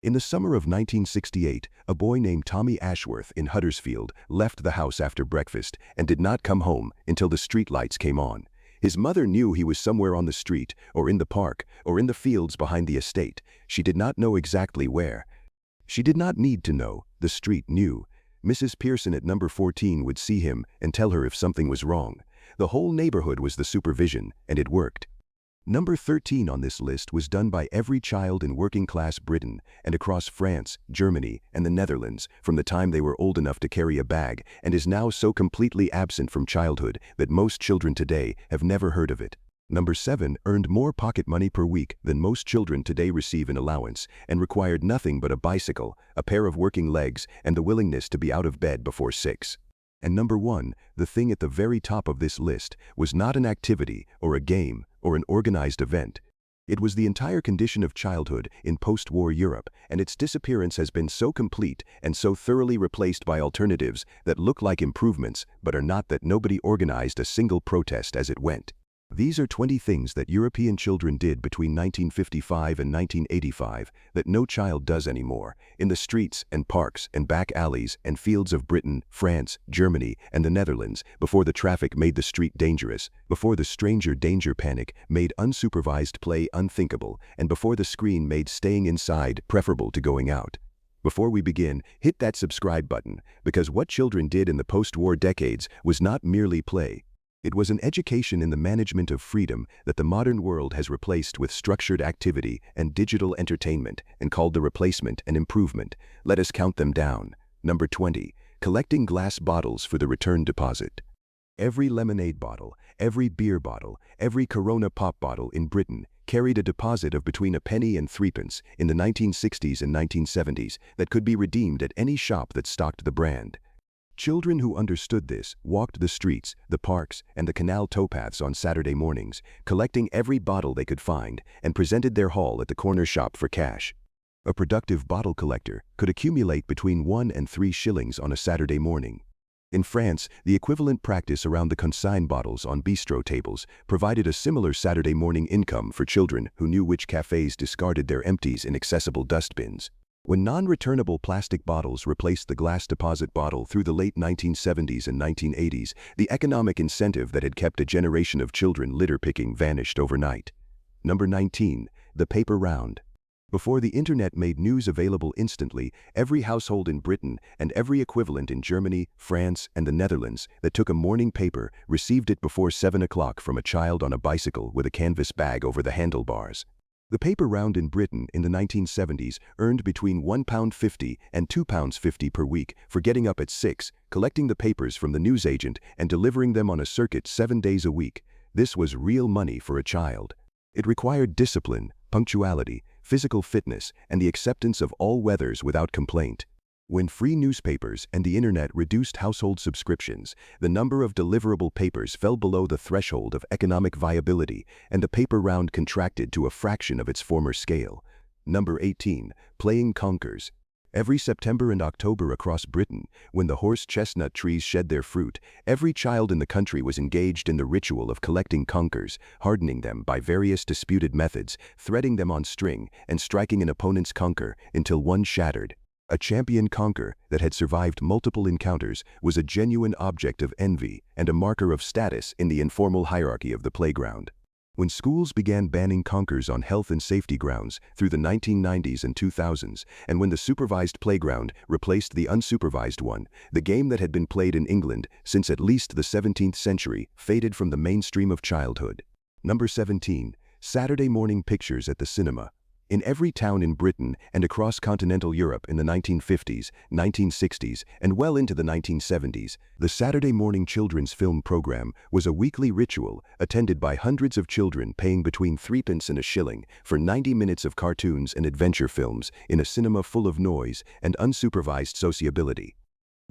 In the summer of 1968, a boy named Tommy Ashworth in Huddersfield left the house after breakfast and did not come home until the street lights came on. His mother knew he was somewhere on the street, or in the park, or in the fields behind the estate. She did not know exactly where. She did not need to know, the street knew. Mrs. Pearson at number 14 would see him and tell her if something was wrong. The whole neighborhood was the supervision, and it worked. Number 13 on this list was done by every child in working-class Britain and across France, Germany, and the Netherlands from the time they were old enough to carry a bag, and is now so completely absent from childhood that most children today have never heard of it. Number 7 earned more pocket money per week than most children today receive in allowance and required nothing but a bicycle, a pair of working legs, and the willingness to be out of bed before 6. And number 1, the thing at the very top of this list, was not an activity or a game or an organized event. It was the entire condition of childhood in post-war Europe, and its disappearance has been so complete and so thoroughly replaced by alternatives that look like improvements but are not that nobody organized a single protest as it went. These are 20 things that European children did between 1955 and 1985 that no child does anymore, in the streets and parks and back alleys and fields of Britain, France, Germany, and the Netherlands, before the traffic made the street dangerous, before the stranger danger panic made unsupervised play unthinkable, and before the screen made staying inside preferable to going out. Before we begin, hit that subscribe button, because what children did in the post-war decades was not merely play. It was an education in the management of freedom that the modern world has replaced with structured activity and digital entertainment and called the replacement an improvement. Let us count them down. Number 20, collecting glass bottles for the return deposit. Every lemonade bottle, every beer bottle, every Corona pop bottle in Britain carried a deposit of between a penny and threepence in the 1960s and 1970s that could be redeemed at any shop that stocked the brand. Children who understood this walked the streets, the parks, and the canal towpaths on Saturday mornings, collecting every bottle they could find and presented their haul at the corner shop for cash. A productive bottle collector could accumulate between 1 and 3 shillings on a Saturday morning. In France, the equivalent practice around the consigne bottles on bistro tables provided a similar Saturday morning income for children who knew which cafes discarded their empties in accessible dustbins. When non-returnable plastic bottles replaced the glass deposit bottle through the late 1970s and 1980s, the economic incentive that had kept a generation of children litter-picking vanished overnight. Number 19, the paper round. Before the internet made news available instantly, every household in Britain and every equivalent in Germany, France, and the Netherlands that took a morning paper received it before 7 o'clock from a child on a bicycle with a canvas bag over the handlebars. The paper round in Britain in the 1970s earned between £1.50 and £2.50 per week for getting up at 6, collecting the papers from the newsagent and delivering them on a circuit 7 days a week. This was real money for a child. It required discipline, punctuality, physical fitness, and the acceptance of all weathers without complaint. When free newspapers and the internet reduced household subscriptions, the number of deliverable papers fell below the threshold of economic viability, and the paper round contracted to a fraction of its former scale. Number 18, playing conkers. Every September and October across Britain, when the horse chestnut trees shed their fruit, every child in the country was engaged in the ritual of collecting conkers, hardening them by various disputed methods, threading them on string, and striking an opponent's conker until one shattered. A champion conker that had survived multiple encounters was a genuine object of envy and a marker of status in the informal hierarchy of the playground. When schools began banning conkers on health and safety grounds through the 1990s and 2000s, and when the supervised playground replaced the unsupervised one, the game that had been played in England since at least the 17th century faded from the mainstream of childhood. Number 17, Saturday morning pictures at the cinema. In every town in Britain and across continental Europe in the 1950s, 1960s, and well into the 1970s, the Saturday morning children's film program was a weekly ritual attended by hundreds of children paying between threepence and a shilling for 90 minutes of cartoons and adventure films in a cinema full of noise and unsupervised sociability.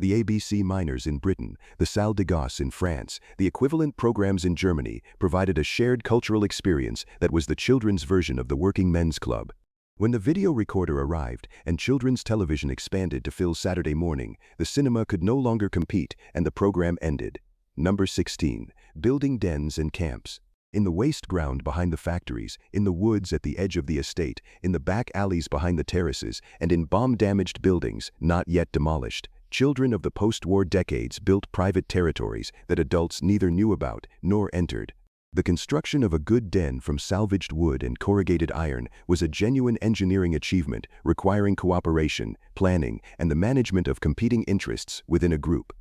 The ABC Minors in Britain, the Salle de Gosse in France, the equivalent programs in Germany provided a shared cultural experience that was the children's version of the working men's club. When the video recorder arrived and children's television expanded to fill Saturday morning, the cinema could no longer compete and the program ended. Number 16, building dens and camps. in the waste ground behind the factories, in the woods at the edge of the estate, in the back alleys behind the terraces, and in bomb-damaged buildings not yet demolished. Children of the post-war decades built private territories that adults neither knew about nor entered. The construction of a good den from salvaged wood and corrugated iron was a genuine engineering achievement requiring cooperation, planning, and the management of competing interests within a group.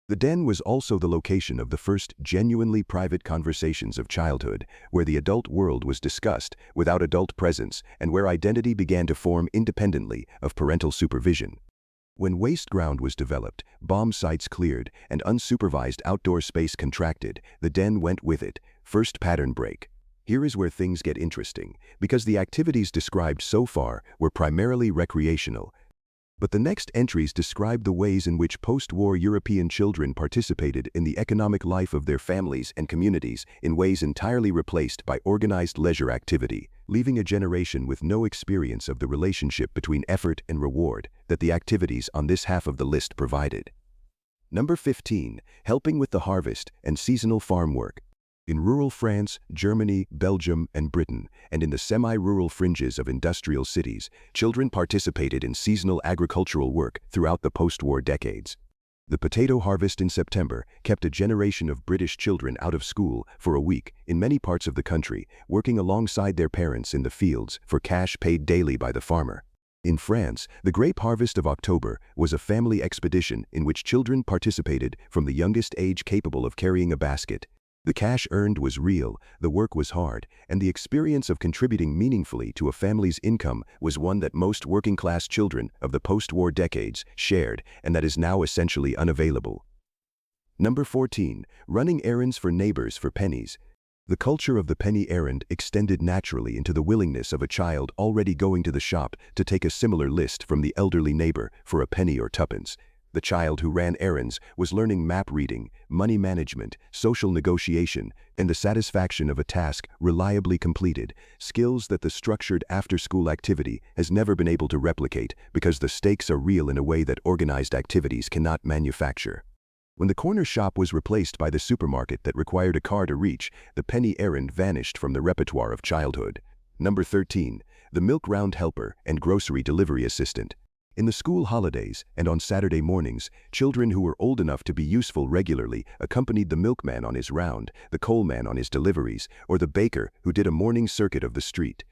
The den was also the location of the first genuinely private conversations of childhood, where the adult world was discussed without adult presence and where identity began to form independently of parental supervision. When waste ground was developed, bomb sites cleared, and unsupervised outdoor space contracted, the den went with it. First pattern break. Here is where things get interesting, because the activities described so far were primarily recreational. But the next entries describe the ways in which post-war European children participated in the economic life of their families and communities in ways entirely replaced by organized leisure activity, leaving a generation with no experience of the relationship between effort and reward that the activities on this half of the list provided. Number 15. Helping with the harvest and seasonal farm work. In rural France, Germany, Belgium, and Britain, and in the semi-rural fringes of industrial cities, children participated in seasonal agricultural work throughout the post-war decades. The potato harvest in September kept a generation of British children out of school for a week in many parts of the country, working alongside their parents in the fields for cash paid daily by the farmer. In France, the grape harvest of October was a family expedition in which children participated from the youngest age capable of carrying a basket. The cash earned was real, the work was hard, and the experience of contributing meaningfully to a family's income was one that most working-class children of the post-war decades shared and that is now essentially unavailable. Number 14. Running errands for neighbors for pennies. The culture of the penny errand extended naturally into the willingness of a child already going to the shop to take a similar list from the elderly neighbor for a penny or tuppence. The child who ran errands was learning map reading, money management, social negotiation, and the satisfaction of a task reliably completed, skills that the structured after-school activity has never been able to replicate because the stakes are real in a way that organized activities cannot manufacture. When the corner shop was replaced by the supermarket that required a car to reach, the penny errand vanished from the repertoire of childhood. Number 13. The milk round helper and grocery delivery assistant. In the school holidays and on Saturday mornings, children who were old enough to be useful regularly accompanied the milkman on his round, the coalman on his deliveries, or the baker who did a morning circuit of the street.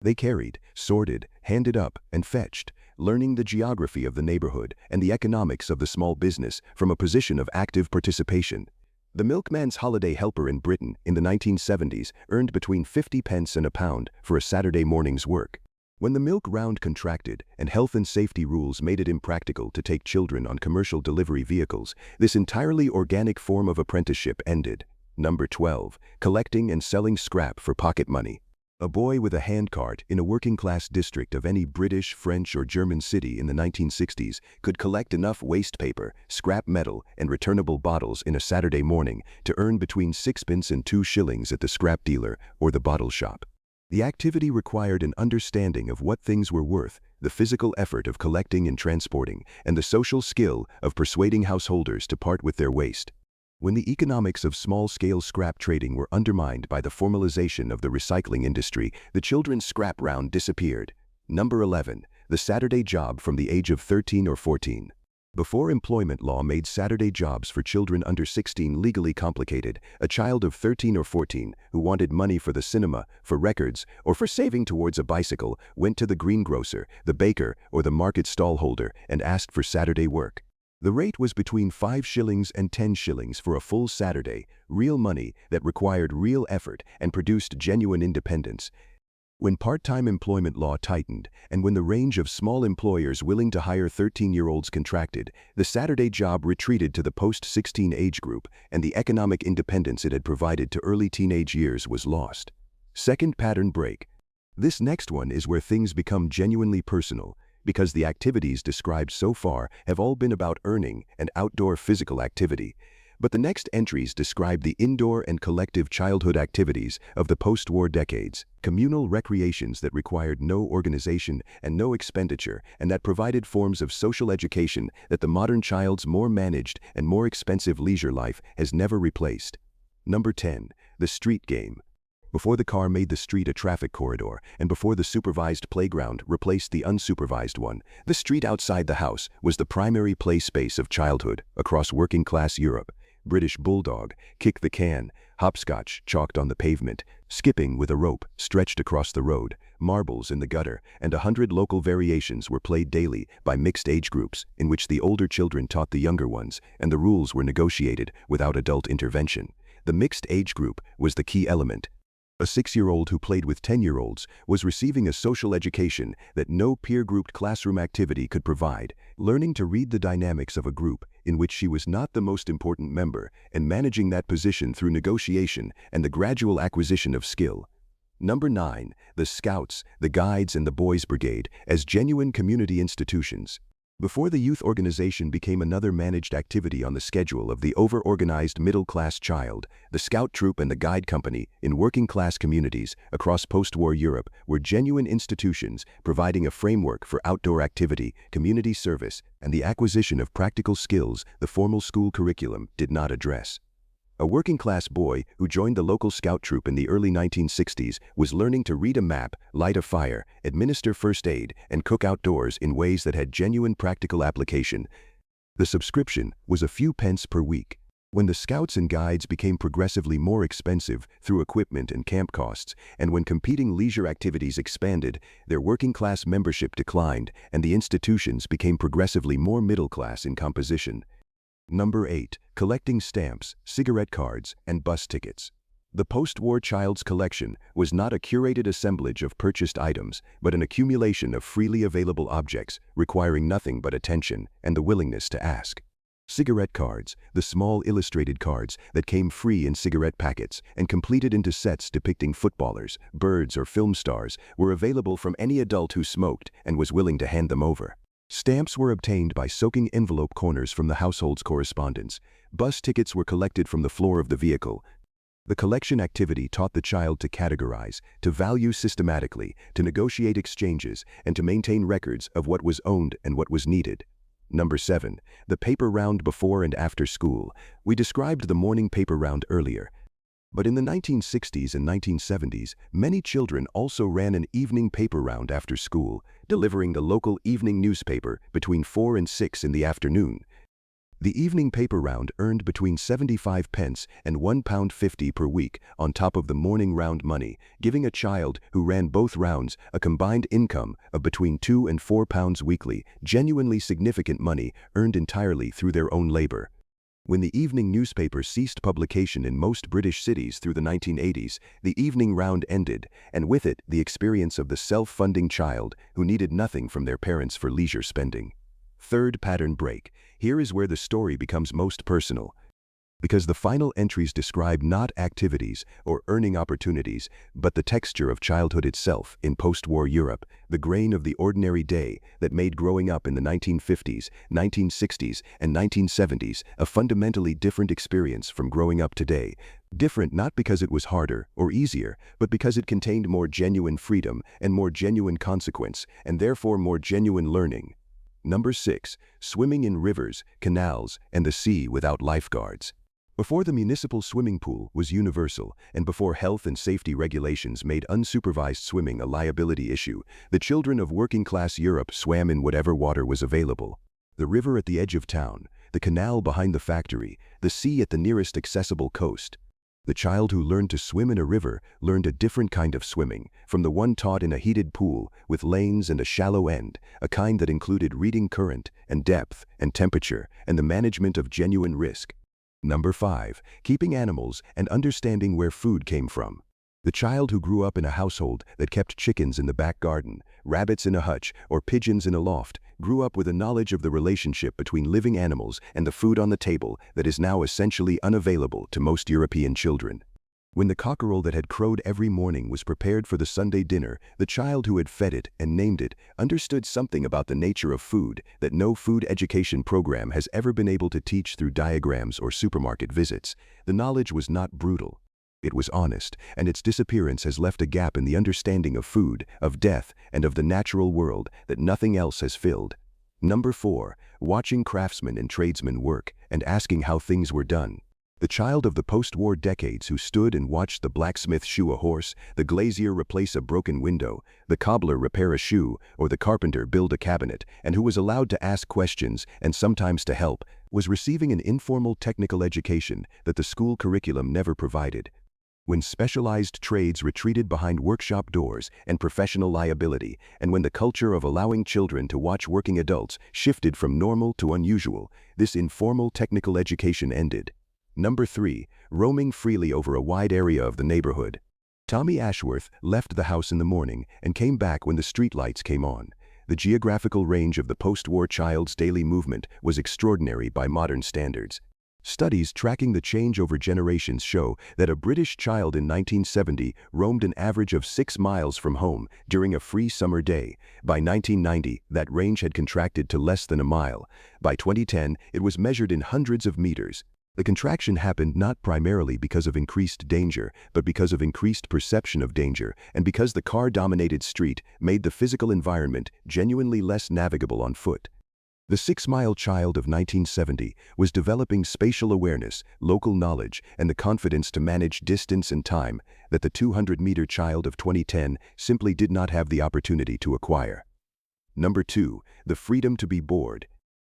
They carried, sorted, handed up, and fetched, learning the geography of the neighborhood and the economics of the small business from a position of active participation. The milkman's holiday helper in Britain in the 1970s earned between 50 pence and £1 for a Saturday morning's work. When the milk round contracted and health and safety rules made it impractical to take children on commercial delivery vehicles, this entirely organic form of apprenticeship ended. Number 12. Collecting and selling scrap for pocket money. A boy with a handcart in a working-class district of any British, French, or German city in the 1960s could collect enough waste paper, scrap metal, and returnable bottles in a Saturday morning to earn between 6p and 2 shillings at the scrap dealer or the bottle shop. The activity required an understanding of what things were worth, the physical effort of collecting and transporting, and the social skill of persuading householders to part with their waste. When the economics of small-scale scrap trading were undermined by the formalization of the recycling industry, the children's scrap round disappeared. Number 11. The Saturday job from the age of 13 or 14. Before employment law made Saturday jobs for children under 16 legally complicated, a child of 13 or 14 who wanted money for the cinema, for records, or for saving towards a bicycle went to the greengrocer, the baker, or the market stallholder and asked for Saturday work. The rate was between 5 shillings and 10 shillings for a full Saturday, real money that required real effort and produced genuine independence. When part-time employment law tightened, and when the range of small employers willing to hire 13-year-olds contracted, the Saturday job retreated to the post-16 age group, and the economic independence it had provided to early teenage years was lost. Second pattern break. This next one is where things become genuinely personal, because the activities described so far have all been about earning and outdoor physical activity. But the next entries describe the indoor and collective childhood activities of the post-war decades, communal recreations that required no organization and no expenditure, and that provided forms of social education that the modern child's more managed and more expensive leisure life has never replaced. Number 10. The street game. Before the car made the street a traffic corridor, and before the supervised playground replaced the unsupervised one, the street outside the house was the primary play space of childhood across working-class Europe. British bulldog, kick the can, hopscotch chalked on the pavement, skipping with a rope stretched across the road, marbles in the gutter, and 100 local variations were played daily by mixed age groups in which the older children taught the younger ones, and the rules were negotiated without adult intervention. The mixed age group was the key element. A 6-year-old who played with 10-year-olds was receiving a social education that no peer-grouped classroom activity could provide, learning to read the dynamics of a group in which she was not the most important member and managing that position through negotiation and the gradual acquisition of skill. Number 9. The Scouts, the Guides, and the Boys Brigade as genuine community institutions. Before the youth organization became another managed activity on the schedule of the over-organized middle-class child, the Scout Troop and the Guide Company in working-class communities across post-war Europe were genuine institutions providing a framework for outdoor activity, community service, and the acquisition of practical skills the formal school curriculum did not address. A working-class boy who joined the local scout troop in the early 1960s was learning to read a map, light a fire, administer first aid, and cook outdoors in ways that had genuine practical application. The subscription was a few pence per week. When the Scouts and Guides became progressively more expensive through equipment and camp costs, and when competing leisure activities expanded, their working-class membership declined, and the institutions became progressively more middle-class in composition. Number 8. Collecting stamps, cigarette cards, and bus tickets. The post-war child's collection was not a curated assemblage of purchased items, but an accumulation of freely available objects, requiring nothing but attention and the willingness to ask. Cigarette cards, the small illustrated cards that came free in cigarette packets and completed into sets depicting footballers, birds, or film stars, were available from any adult who smoked and was willing to hand them over. Stamps were obtained by soaking envelope corners from the household's correspondence. Bus tickets were collected from the floor of the vehicle. The collection activity taught the child to categorize, to value systematically, to negotiate exchanges, and to maintain records of what was owned and what was needed. Number 7. The paper round before and after school. We described the morning paper round earlier. But in the 1960s and 1970s, many children also ran an evening paper round after school, delivering the local evening newspaper between 4 and 6 in the afternoon. The evening paper round earned between 75 pence and £1.50 per week on top of the morning round money, giving a child who ran both rounds a combined income of between £2 and £4 weekly, genuinely significant money earned entirely through their own labor. When the evening newspaper ceased publication in most British cities through the 1980s, the evening round ended, and with it the experience of the self-funding child who needed nothing from their parents for leisure spending. Third pattern break. Here is where the story becomes most personal. Because the final entries describe not activities or earning opportunities, but the texture of childhood itself in post-war Europe, the grain of the ordinary day that made growing up in the 1950s, 1960s, and 1970s a fundamentally different experience from growing up today. Different not because it was harder or easier, but because it contained more genuine freedom and more genuine consequence, and therefore more genuine learning. Number 6. Swimming in rivers, canals, and the sea without lifeguards. Before the municipal swimming pool was universal, and before health and safety regulations made unsupervised swimming a liability issue, the children of working-class Europe swam in whatever water was available. The river at the edge of town, the canal behind the factory, the sea at the nearest accessible coast. The child who learned to swim in a river learned a different kind of swimming, from the one taught in a heated pool with lanes and a shallow end, a kind that included reading current and depth and temperature and the management of genuine risk. Number 5. Keeping animals and understanding where food came from. The child who grew up in a household that kept chickens in the back garden, rabbits in a hutch, or pigeons in a loft, grew up with a knowledge of the relationship between living animals and the food on the table that is now essentially unavailable to most European children. When the cockerel that had crowed every morning was prepared for the Sunday dinner, the child who had fed it and named it understood something about the nature of food that no food education program has ever been able to teach through diagrams or supermarket visits. The knowledge was not brutal. It was honest, and its disappearance has left a gap in the understanding of food, of death, and of the natural world that nothing else has filled. Number 4. Watching craftsmen and tradesmen work and asking how things were done. The child of the post-war decades who stood and watched the blacksmith shoe a horse, the glazier replace a broken window, the cobbler repair a shoe, or the carpenter build a cabinet, and who was allowed to ask questions and sometimes to help, was receiving an informal technical education that the school curriculum never provided. When specialized trades retreated behind workshop doors and professional liability, and when the culture of allowing children to watch working adults shifted from normal to unusual, this informal technical education ended. Number 3. Roaming freely over a wide area of the neighborhood. Tommy Ashworth left the house in the morning and came back when the streetlights came on. The geographical range of the post-war child's daily movement was extraordinary by modern standards. Studies tracking the change over generations show that a British child in 1970 roamed an average of 6 miles from home during a free summer day. By 1990, that range had contracted to less than a mile. By 2010, it was measured in hundreds of meters. The contraction happened not primarily because of increased danger, but because of increased perception of danger, and because the car-dominated street made the physical environment genuinely less navigable on foot. The 6-mile child of 1970 was developing spatial awareness, local knowledge, and the confidence to manage distance and time that the 200-meter child of 2010 simply did not have the opportunity to acquire. Number 2. The freedom to be bored.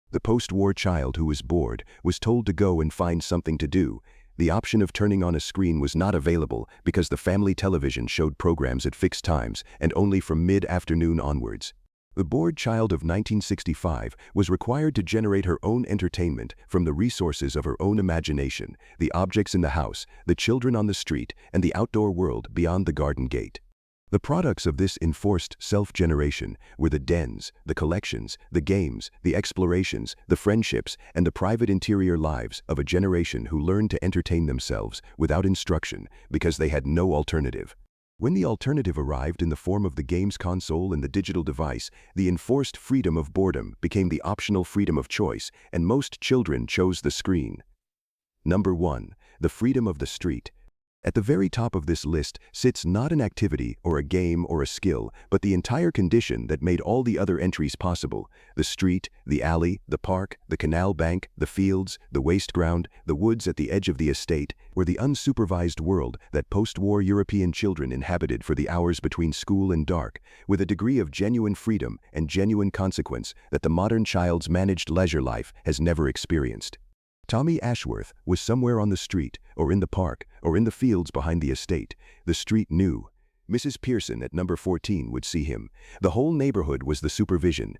The post-war child who was bored was told to go and find something to do. The option of turning on a screen was not available because the family television showed programs at fixed times and only from mid-afternoon onwards. The bored child of 1965 was required to generate her own entertainment from the resources of her own imagination, the objects in the house, the children on the street, and the outdoor world beyond the garden gate. The products of this enforced self-generation were the dens, the collections, the games, the explorations, the friendships, and the private interior lives of a generation who learned to entertain themselves without instruction because they had no alternative. When the alternative arrived in the form of the games console and the digital device, the enforced freedom of boredom became the optional freedom of choice, and most children chose the screen. Number 1. The freedom of the street. At the very top of this list sits not an activity or a game or a skill, but the entire condition that made all the other entries possible: the street, the alley, the park, the canal bank, the fields, the waste ground, the woods at the edge of the estate, were the unsupervised world that post-war European children inhabited for the hours between school and dark, with a degree of genuine freedom and genuine consequence that the modern child's managed leisure life has never experienced. Tommy Ashworth was somewhere on the street, or in the park, or in the fields behind the estate. The street knew. Mrs. Pearson at number 14 would see him. The whole neighborhood was the supervision.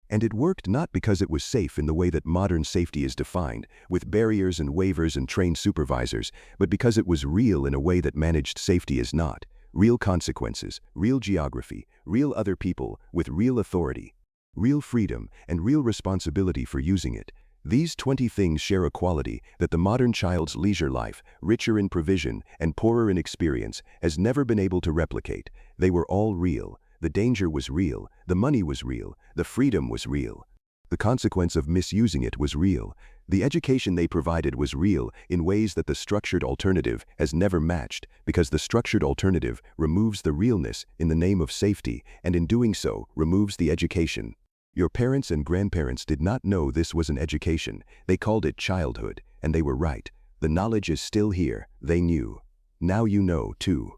And it worked not because it was safe in the way that modern safety is defined, with barriers and waivers and trained supervisors, but because it was real in a way that managed safety is not. Real consequences, real geography, real other people, with real authority, real freedom, and real responsibility for using it. These 20 things share a quality that the modern child's leisure life, richer in provision and poorer in experience, has never been able to replicate. They were all real. The danger was real, the money was real, the freedom was real. The consequence of misusing it was real. The education they provided was real in ways that the structured alternative has never matched, because the structured alternative removes the realness in the name of safety, and in doing so, removes the education. Your parents and grandparents did not know this was an education. They called it childhood, and they were right. The knowledge is still here. They knew. Now you know, too.